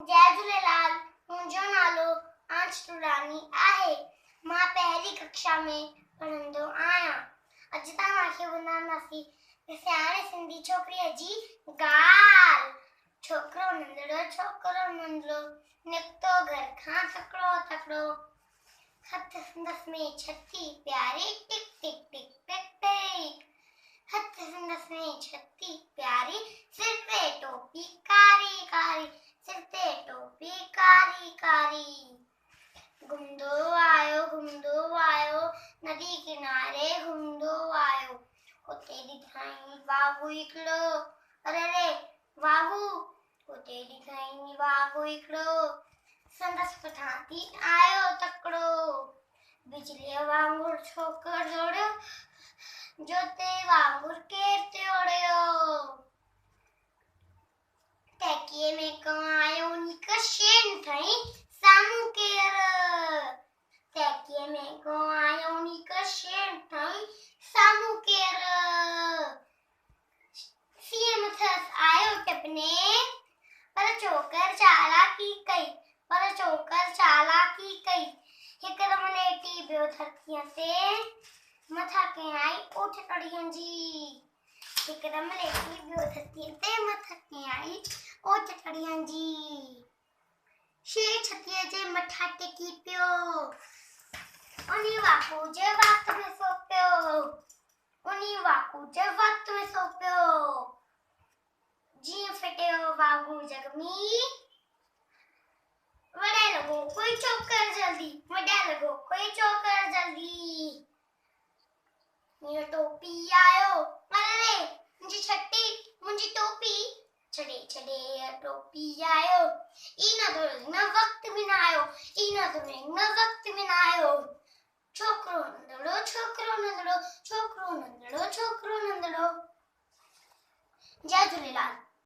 जय झूलेलाल। मुंहिंजो नालो आंच टुरानी आहे। मां पहली कक्षा में पढ़ंदो आहियां। अॼु तव्हांखे ॿुधाईंदासीं सियाणे सिंधी छोकिरीअ जी ॻाल्हि। छोकिरो नंढड़ो निकितो घर खां तकिड़ो तकिड़ो, हथ संदसि में छती प्यारी टिक टिक टिक टिक टिक। हथ संदसि में छती प्यारी, सिर पे टोपी कारी कारी, सिर पे टोपी कारी कारी। घुमंदो आयो नदी किनारे घुमंदो आयो। हुते ॾिठईं वाघु हिकिड़ो, अरे वाघु हुते ॾिठईं वाघु हिकिड़ो। संदसि पुठियां थी आयो तकिड़ो, बिजलीअ वांगुरु छोकिरो दौड़ियो, जो ते वांगुरु केरु टियोड़ियो। टैकीअ में आयो नीक शेन ठही साम्हूं केरु। टैकीअ में आयो नीक शेन ठही साम्हूं केरु। सीएम मथस आयो टपने, पर चोकर चालाकी कई। हिकदम लेटी बियो धरतीअ ते, मथा कयई ऊठ कड़ियन जी। हिकदम लेटी बियो धरतीअ ते, मथा कयई ऊठ कड़ियन जी। शेर छतीअ जे मथा टेकी पियो, उन्ही वाकू जे वक्त में सो पियो। जीअं फिटियो वाघू जगमी, वॾे लॻो कोई चोकर जल्दी। हीअं टोपी आयो, अरे मुंहिंजी टोपी छॾे टोपी आयो। ई न वक्त में न आयो। छोकिरो नंढड़ो। जय झूलेलाल।